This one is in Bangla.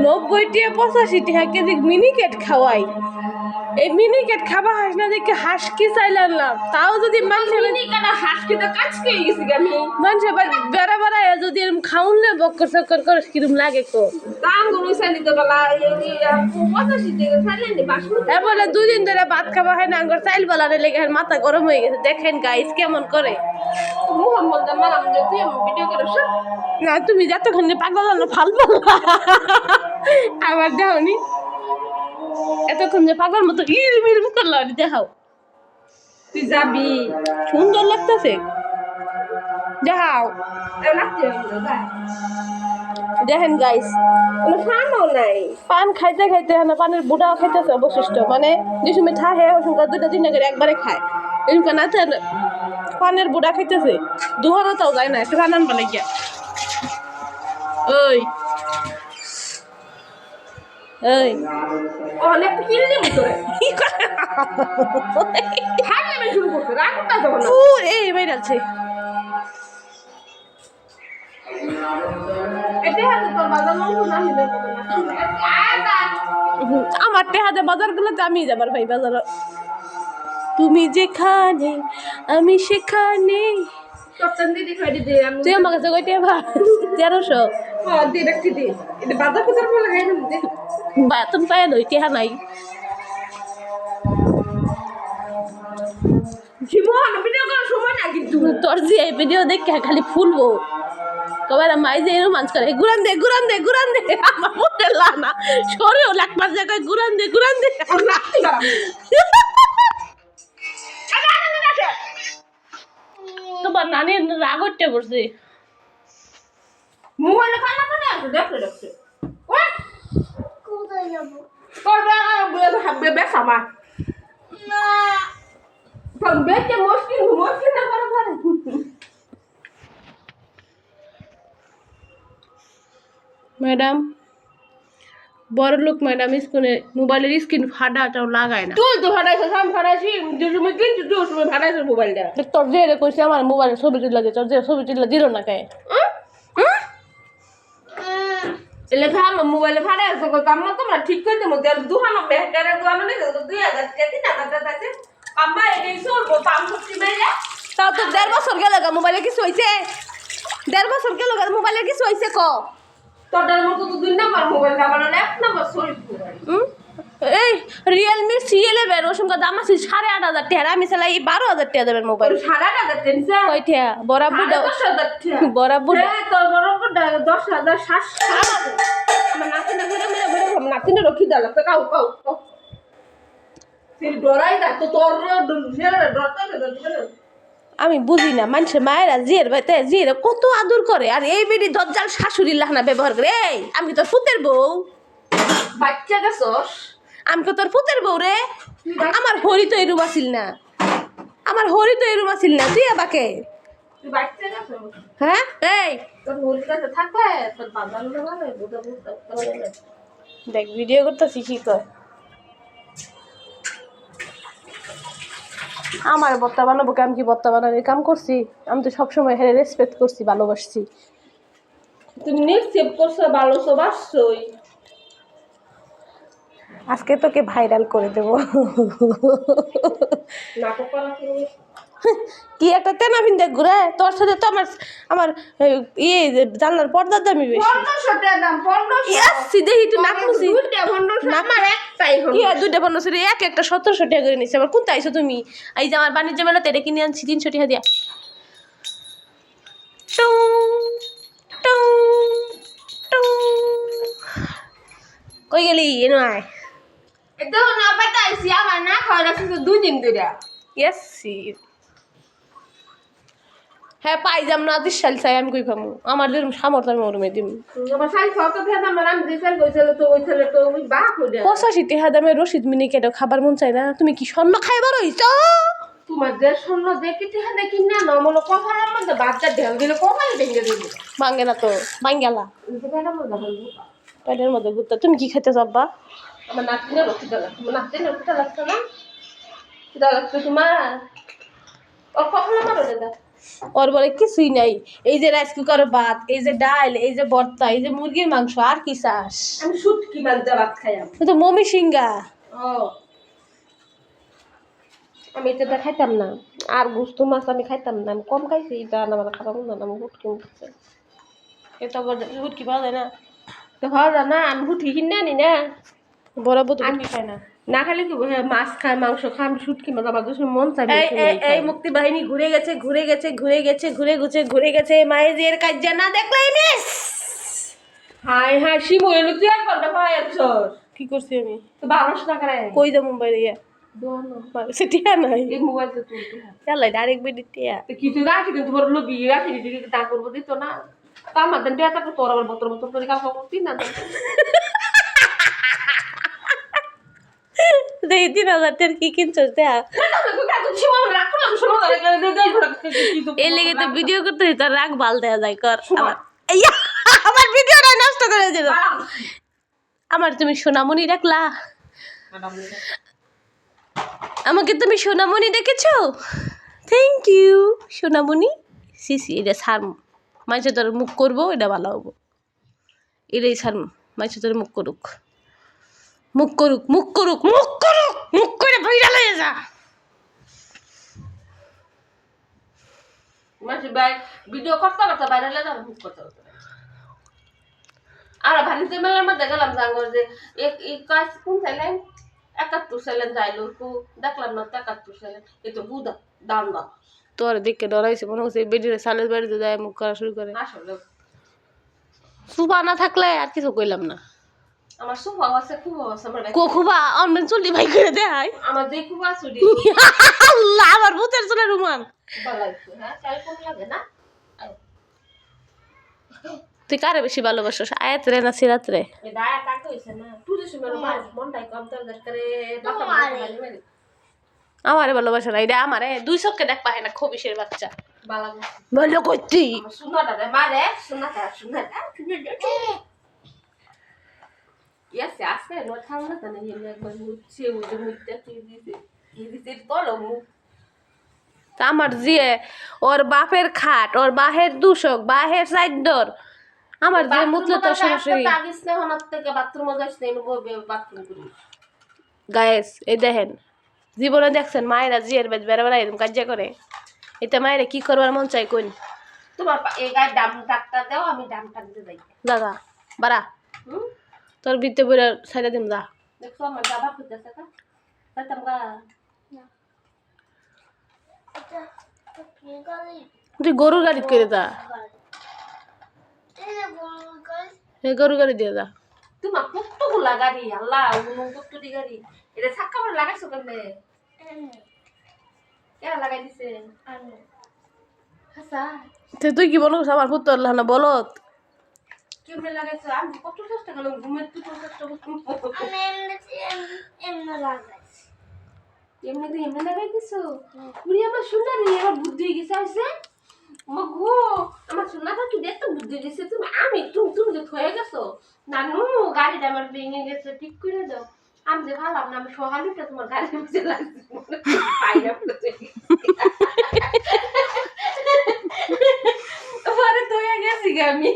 টা 85 কেজি মিনিকেট খাওয়াই। এই মিনিকেট খাবা হাঁস না দেখে হাঁস কি চাইলাম না, তাও যদি মানুষের হাঁস খেতে কাজ খেয়ে গেছি আমি। মানুষের বেড়া বেড়া যদি এরকম খাউন না বক্কর চক্কর করে কিরম লাগে কো দাম গুলো চাইলি তো গলা 85 টাকা চাইলেন বাসমতি। বলে 2 দিন ধরে ভাত খাওয়া হয় না, আঙ্গুর চাইল বালারে লেগে মাথা গরম হয়ে গেছে। দেখেন গাইস কেমন করে মোহাম্মদ মালাম যে তুই ভিডিও করছ না, তুমি যতক্ষণ পাগল না ফালবো আবার দেখাওনি এতক্ষণ যে পাগল মতো ইরম ইরম করলো দেখাও। তুই যাবি সুন্দর লাগতেছে, দেখাও। দেখেন গাইস ফানও নাই পান খাইতে খাইতে পানের বুড়া খাইতেছে অবশিষ্ট, মানে যে সময় থাকে ওই সময় 2টা 3টা করে একবারে খায়। এরকম না পানের বুড়া খাইতেছে দুহারও তাও যায় না, একটু রান্নান বানাই গিয়া। ওই ওই অনেক কিনলে মতো খাইলে শুরু করতে রাখটা তখন এই বাইরে আছে। এটা হাতে তোর বাজার লোক না নিলে আমার টেহাদে বাজারগুলোতে আমি যাবার ভাই বাজার। তুমি যেখানে আমি সেখানে। চট্টন দিদি খাই দিদি আমি তুই আমার কাছে কইতে ভাই 1300 দিয়ে রাখছি দি এটা বাজার কোথার বলে খাই না বাতন পায় নই টেহা নাই। জীবন ভিডিও করার সময় না কিন্তু তোর যে এই ভিডিও দেখে খালি ফুলবো কবার মাই যে রোমাঞ্চ করে গুরান দে গুরান দে গুরান দে। আমার মুখে লানা সরেও লাখ মাস জায়গায় গুরান দে গুরান দে। রাখতে পারবো তোমার নানি রাগ উঠতে পড়ছে। মোবাইলে খানা খানা আছে দেখতে দেখতে কোথায় যাবো করবে বেসামা না তোর বেতে মুশকিল না করে করে ম্যাডাম বড় লোক ম্যাডাম স্ক্রিনে মোবাইলের স্ক্রিন ফাটাটাও লাগায় না। তুই তো ফাটাইছ সাম ফাটাইছি যে তুমি কিন্তু তুই সময় ফাটাইছ মোবাইলটা তোর যে রে কইছে আমার মোবাইলে ছবি তুলে দে, তোর যে ছবি তুলে দিল না কে এলে খাম মোবাইলে ফাটাইছ কো কাম তোমরা ঠিক কইতে মতে দুহানো বেকারে দুহানো নে 2000 টাকা 3000 টাকা আছে আম্মা এই সরবো পাম সত্যি মেরে তাও তো 1.5 বছর গেল গা মোবাইলে কিছু হইছে। 1.5 বছর গেল গা মোবাইলে কিছু হইছে ক তোটার মতো তো 2 নাম্বার মোবাইল আমার 1 নাম্বার সরি এই রিয়েলমি C11 ওর সঙ্গে দাম আছে 8,500 টাকা, আমি চালাই 12,000 টাকা দেবের মোবাইল। 8,500 টেনশন কয়টা বরাবর 10,000 টাকা বরাবর তোর বরাবর 10,700 আমার নাতিনে ঘুরে নাতিনে রক্ষি দাও লাগতো কাউ কাউ ফির ডরাই দা তো তোর ডরতে আমি বুঝি না মানুষের মায়েরা জিয়ের বাইতে জিয়ের কত আদর করে, আর এই বেডি দজ্জাল শাশুড়ি লাহনা ব্যবহার করে। এই আমি তোর পুতের বউ, বাচ্চা গেছস আমি তো তোর পুতের বউ রে। আমার হরি তো এরুম আসিল না, আমার হরি তো এরুম আসিল না, তুই আবাকে তুই বাচ্চা গেছস হ্যাঁ। এই তোর হোল কাছে থাকবে তোর বাবা না বুঝা বুঝা দেখ ভিডিও করতেছি কি কর। আমার বত্তা বানাবো, আমি কি বত্তা বানানোর কাম করছি? আমি তো সবসময় হেরে রেসপেক্ট করছি, ভালোবাসছি। তুমি নেক্সট সেভ করছো ভালোছো বাসছই আজকে তোকে ভাইরাল করে দেব। নাটক করা কি একটা তেনা ভিন্দে ঘুরে তোর সাথে তো আমার আমার ইয়ে জানলার পর্দার দামি বেশি। 1500 টাকা দাম 1500 ইয়াসি দেখি তুই নাকমুসি দুইটা 1500 আমার একটাই হলো কি আর দুইটা 1500 রে এক একটা 1700 টাকা করে নিছে। আবার কোনটা আইছো তুমি? এই যে আমার বাণিজ্য মেলাতে এটা কিনে আনছি 300 টাকা দিয়া। টুং টুং টুং কই গেলি এনো আয়। এটা না পাইতাইছি আমার না খাওয়া রাখছি 2 দিন ধরে ইয়াসি হ্যাঁ পাইজাম না দিশাল চাই আমি কই পামু, আমার যেরকম সামর্থ্য আমি ওরমে দিম। আমার সাই কত ভেদা মারাম দিছাল কইছিল তো ওইছলে তো ওই বা কইরা 85 টাকা দামে রশিদ মিনিকেটও খাবার মন চাই না? তুমি কি স্বর্ণ খাইবার হইছ? তোমার যে শূন্য দেখিতে হ্যাঁ দেখি না নমলো কপালের মধ্যে বাচ্চা ঢেল দিলে কপাল ভেঙে দিবে ভাঙ্গে না তো ভাঙ্গেলা এটা মজা বলবো পেটের মধ্যে ঘুরতে। তুমি কি খেতে যাবা? আমার নাতিনে রক্ষিতা লাগছে আমার নাতিনে রক্ষিতা লাগছে না কিটা লাগছে তোমার ও কখন আমার দাদা ওর বলে কিছুই নাই, এই যে রাইস কুকার ভাত, এই যে ডাল, এই যে ভর্তা, এই যে মুরগির মাংস, আর কি চাস? আমি শুটকি মাছ দিয়ে ভাত খাই আমি। তুই তো মমি সিঙ্গা। ও আমি এটা খাইতাম না, আর গুস্ত মাছ আমি খাইতাম না, আমি কম খাইছি, এটা না আমার খারাপ না, আমি হুটকি খাইছি। এটা হুটকি পাওয়া যায় না, তো হয় না, আমি হুটকি কিনে আনি না। বরাবর তো হুটকি খায় না। না খাইলে কি হ্যাঁ, মাছ খায় মাংস খায়, আমি শুটকি মাছ আমার যখন মন চাই এই এই এই মুক্তি বাহিনী ঘুরে গেছে ঘুরে গেছে ঘুরে গেছে ঘুরে গুছে ঘুরে গেছে, মায়ের কাজ না দেখলে মিস। হাই হাই শিমু এলো তুই 1 ঘন্টা পাই আছস। কি করছি আমি? তো 1200 টাকা রে কই যা মুম্বাই রে? দোনো সেটিয়া নাই, এই মোবাইল তো তুলতে হয়। চালাই ডাইরেক্ট বেডিটিয়া। তো কিছু রাখি কিন্তু তোমার লোভি রাখি দিদি তা করবো দিত না। তা আমাদের বেটা তো তোর আবার বতর বতর করে কাজ করতি না। দেই 3000 কি কিনছস দেয়া? এই লেগে তো ভিডিও করতে তোর রাগ বাল দেয়া যায় কর। আইয়া, আমার ভিডিওটা নষ্ট করে দিল। আমার তুমি সোনামণি রাখলা, আমাকে তুমি সোনামণি দেখেছো? Thank you Sonamoni. সিসি এটা সার মাইছে তোর মুখ করবো, এটা ভালো হবো। এটাই সার মাইছে তোর মুখ করুক, মুখ করুক, মুখ করুক, মুখ করুক, মুখ করে ভাইরাল হয়ে যা। মাসি ভাই ভিডিও করতে করতে বাইরে লেগে যাবে মুখ করতে করতে। আর ভানিতে মেলার মধ্যে গেলাম জাঙ্গর যে এক কাজ কোন চাইলেন 71 চাইলেন যাইলো কো দেখলাম না 71 চাইলেন এই তো বুদা দাম দাম তোর দেখে ডরাইছে, মনে হচ্ছে বেডিরে সালের বাড়িতে যায় মুখ করা শুরু করে। আসলে সুবা না থাকলে আর কিছু কইলাম না। আমার সুফা আছে খুব আছে আমার কোকুবা অন্য চুলি ভাই করে দেয়। আমার যে খুব আছে আল্লাহ, আমার ভূতের চুলে রুমান। ভালো লাগছে। হ্যাঁ চাই কোন লাগে না। তুই কারে বেশি ভালোবাসিস, আয়াত রে না সিরাত রে? এই দায়া কাকে হইছে না তুই যে মেরে মাছ মনটাই কম তোর দরকারে বাতা মারি মেরে আমারে ভালোবাসা না, এটা আমারে 2 চোখে দেখ পায় না খবিশের বাচ্চা। বালা ভালো করছি সুনাটা রে মারে সুনাটা ইয়াসে আসে নো থাম না তানে হিলে একবার মুছে ওই মুছতে তুই দিতে কি দিতে তোলো মুখ তা আমার জিয়ে ওর বাপের খাট, ওর বাহের দূষক, বাহের সাইডর, আমার যে মুতলে তোর সমস্যা কি? তাগিস না হন থেকে বাথরুমে যাস না এনে বই বাথরুম করি গায়েস এই দেখেন, জীবনে দেখছেন মায়েরা জিয়ের বেদ বেড়া বেড়া এরকম কাজ করে? এতে মায়েরা কি করবার মন চাই কোন? তোমার এই গায়ে ডাম টাকটা দাও আমি ডাম টাক দিয়ে যাই দাদা বাড়া তোর ভিতরে বইরা ছাইড়া দিম যা। দেখো আমার বাবা খুঁজতেছে কা তাতাম গা তুই গরুর গাড়ি করে যা, এই গরুর গাড়ি দিয়ে যা। তোমার কতগুলা গাড়ি আল্লাহ কতটি গাড়ি এটা ছাক্কা করে লাগাইছো কেমনে কেন লাগাই দিছে হাসা তুই কি বলছ আমার পুত্র আল্লাহ না বলত? কেমনে লাগাইছো আমি কত চেষ্টা করলাম ঘুমের তুই চেষ্টা করলাম এমনি লাগাই দিছো পুরি আমার সুন্দর নেই আমার বুদ্ধি হয়ে গেছে আছে মগো আমার সোনাটা কি দেখতে বুদ্ধি গেছে তুমি আমি তুমি যে হয়ে গেছো নানু গাড়িটা আমার ভেঙে গেছে ঠিক করে দাও আমি যে ভাবলাম না আমি সহানুটা তোমার গাড়ির মধ্যে লাগছে পাইরা পরে তো হয়ে গেছি আমি